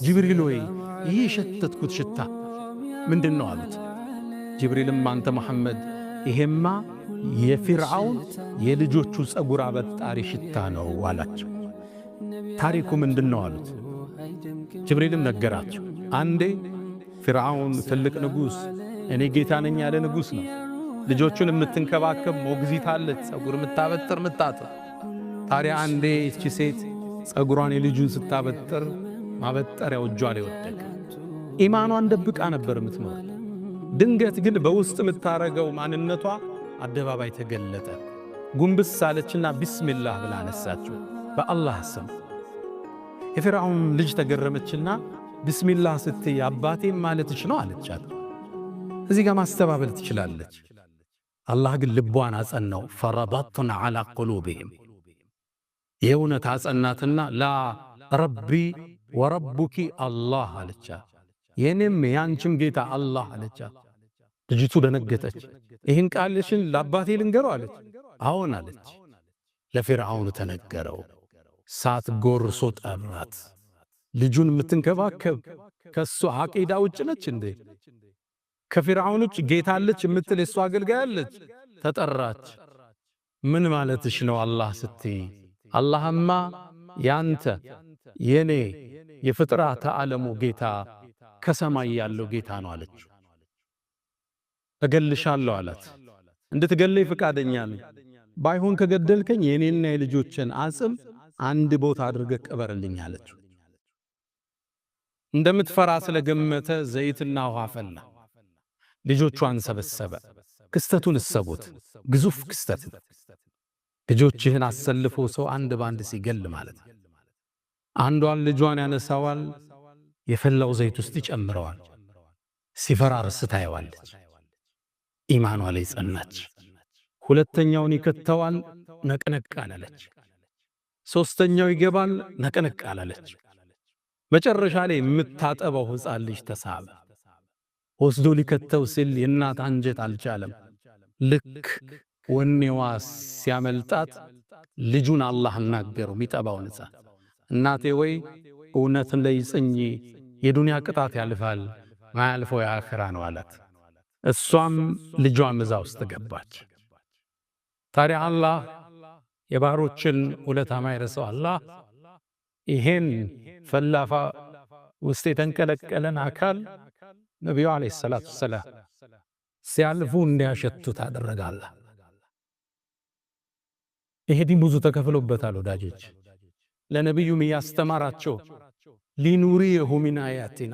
ጅብሪል ወይ ይህ የሸተትኩት ሽታ ምንድነው አሉት። ጅብሪልም አንተ መሐመድ ይሄማ የፊርዓውን የልጆቹ ጸጉር አበጣሪ ሽታ ነው አላቸው። ታሪኩ ምንድነው አሉት። ጅብሪልም ነገራቸው። አንዴ ፊርዓውን ትልቅ ንጉሥ እኔ ጌታ ነኝ ያለ ንጉሥ ነው። ልጆቹን የምትንከባከብ ሞግዚት አለች፣ ጸጉር የምታበጥር ምታጥር። ታዲያ አንዴ እቺ ሴት ጸጉሯን የልጁን ስታበጥር ማበጠሪያው እጇ ላይ ወደቀ። ኢማኗን ደብቃ ነበር የምትኖር። ድንገት ግን በውስጥ የምታረገው ማንነቷ አደባባይ ተገለጠ። ጉንብስ አለችና ቢስሚላህ ብላ አነሳችው፣ በአላህ ስም። የፊርዓውን ልጅ ተገረመችና ቢስሚላህ ስትይ አባቴም ማለትሽ ነው አለቻት። እዚህ ጋር ማስተባበል ትችላለች። አላህ ግን ልቧን አጸናው። ፈረበጥና ዐላ ቁሉብህም የእውነት አጸናትና ላ ረቢ ወረቡኪ አላህ አለቻት። የኔም ያንቺም ጌታ አላህ አለቻት። ልጅቱ ደነገጠች። ይህን ቃልሽን ለአባቴ ልንገረው አለች። አዎን አለች። ለፊርዓውን ተነገረው። ሳት ጎርሶ ጠራት። ልጁን የምትንከባከብ ከሱ አቂዳ ውጭ ነች እንዴ? ከፊርዓውን ውጭ ጌታ አለች የምትል የሱ አገልጋይ አለች። ተጠራች። ምን ማለትሽ ነው አላህ ስትይ? አላህማ ያንተ የኔ የፍጥረተ ዓለሙ ጌታ ከሰማይ ያለው ጌታ ነው አለች። እገልሻለሁ አላት። እንድትገለይ ፍቃደኛ ነኝ። ባይሆን ከገደልከኝ የኔና የልጆችን አጽም አንድ ቦታ አድርገህ ቅበርልኝ አለች። እንደምትፈራ ስለገመተ ዘይትና ውሃ ፈላ። ልጆቿን ሰበሰበ። ክስተቱን እሰቡት፣ ግዙፍ ክስተት። ልጆችህን አሰልፎ ሰው አንድ ባንድ ሲገል ማለት ነው። አንዷን ልጇን ያነሳዋል፣ የፈላው ዘይት ውስጥ ይጨምረዋል። ሲፈራርስ ታየዋለች። ኢማኗ ላይ ጸናች። ሁለተኛውን ይከተዋል፣ ነቅነቅ አላለች። ሶስተኛው ይገባል፣ ነቅነቅ አላለች። መጨረሻ ላይ የምታጠበው ሕፃን ልጅ ተሳበ። ወስዶ ሊከተው ሲል የእናት አንጀት አልቻለም። ልክ ወኔዋ ሲያመልጣት ልጁን አላህ አናገረው። የሚጠባውን ሕፃን እናቴ ወይ እውነትን ላይ ጽኚ፣ የዱንያ ቅጣት ያልፋል፣ ማያልፈው የአኺራ ነው አላት። እሷም ልጇም እዛ ውስጥ ገባች። ታዲያ አላህ የባሮችን ውለታ ማይረሳው አላህ ይሄን ፈላፋ ውስጥ የተንቀለቀለን አካል ነቢዩ ዓለይሂ ሰላቱ ወሰላም ሲያልፉ እንዲያሸቱት አደረጋለህ። ይሄ ዲን ብዙ ተከፍሎበታል ወዳጆች። ለነቢዩም ያስተማራቸው ሊኑሪየሁ ሚን አያቲና